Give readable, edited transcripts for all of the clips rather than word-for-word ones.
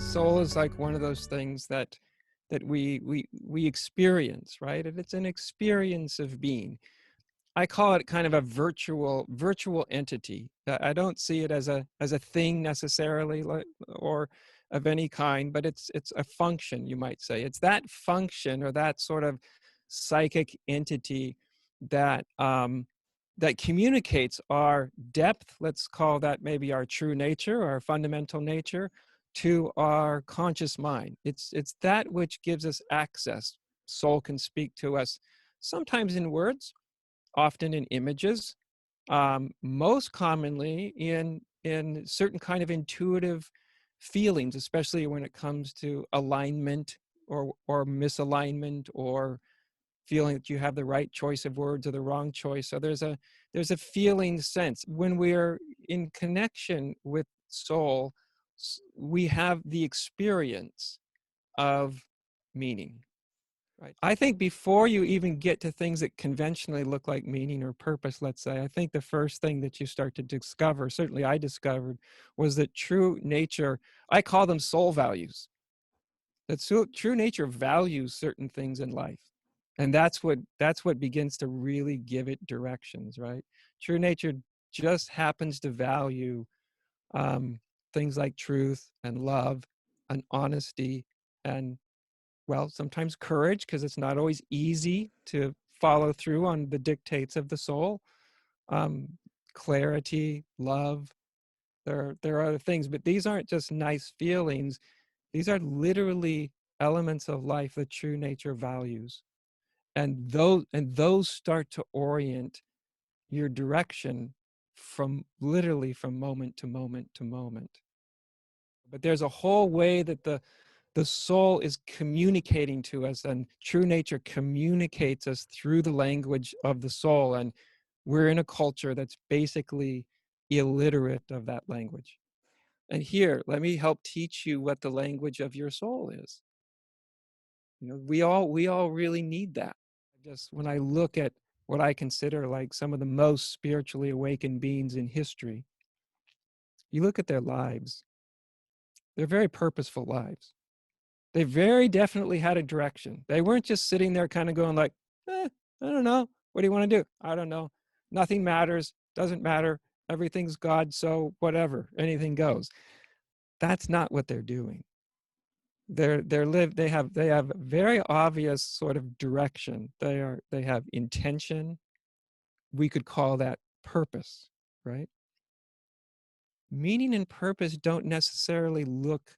Soul is like one of those things that we experience, right? And it's an experience of being. I call it kind of a virtual entity. I don't see it as a thing necessarily, like, or of any kind, but it's a function, you might say. It's that function or that sort of psychic entity that that communicates our depth. Let's call that maybe our true nature, our fundamental nature, to our conscious mind. It's that which gives us access. Soul can speak to us sometimes in words, often in images, most commonly in certain kind of intuitive feelings, especially when it comes to alignment or misalignment, or feeling that you have the right choice of words or the wrong choice. So there's a feeling sense when we're in connection with soul. We have the experience of meaning. Right. I think before you even get to things that conventionally look like meaning or purpose, let's say, I think the first thing that you start to discover, certainly I discovered, was that true nature, I call them soul values. That true nature values certain things in life. And that's what begins to really give it directions, right? True nature just happens to value um, things like truth and love and honesty and, well, sometimes courage, because it's not always easy to follow through on the dictates of the soul. Um, Clarity, love, there are other things, but these aren't just nice feelings. These are literally elements of life that true nature values. And those start to orient your direction from literally from moment to moment to moment. But there's a whole way that the soul is communicating to us, and true nature communicates us through the language of the soul. And we're in a culture that's basically illiterate of that language. And here, let me help teach you what the language of your soul is. We all really need that. Just when I look at what I consider like some of the most spiritually awakened beings in history, you look at their lives, they're very purposeful lives. They very definitely had a direction. They weren't just sitting there kind of going like, I don't know. What do you want to do? I don't know. Nothing matters. Doesn't matter. Everything's God, so whatever. Anything goes. That's not what they're doing. They have very obvious sort of direction. They have intention. We could call that purpose, right? Meaning and purpose don't necessarily look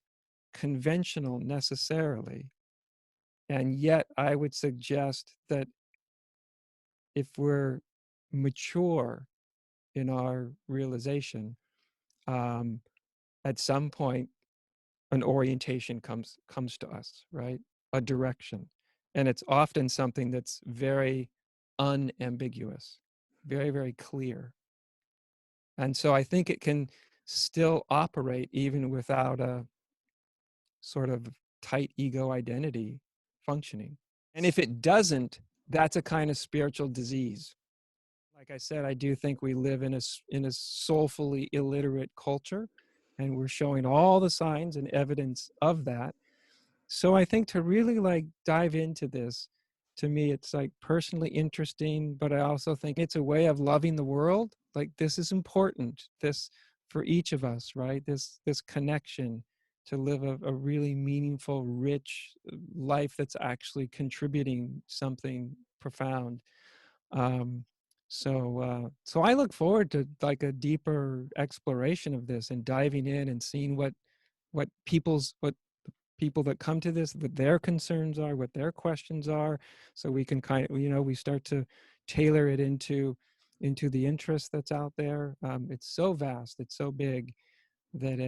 conventional necessarily. And yet, I would suggest that if we're mature in our realization, um, at some point, an orientation comes to us, right? A direction, and it's often something that's very unambiguous, very, very clear. And so, I think it can still operate even without a sort of tight ego identity functioning. And if it doesn't, that's a kind of spiritual disease. Like I said, I do think we live in a soulfully illiterate culture, and we're showing all the signs and evidence of that. So I think to really like dive into this, to me, it's like personally interesting, but I also think it's a way of loving the world. Like this is important. This for each of us, right? This connection to live a really meaningful, rich life that's actually contributing something profound. Um, so I look forward to like a deeper exploration of this and diving in and seeing what people that come to this, what their concerns are, what their questions are, so we can kind of, we start to tailor it into the interest that's out there. It's so vast, it's so big that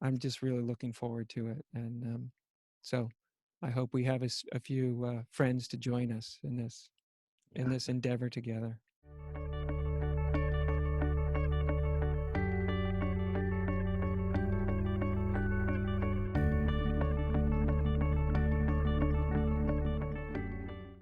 I'm just really looking forward to it. And so I hope we have a few friends to join us in this Yeah. endeavor together.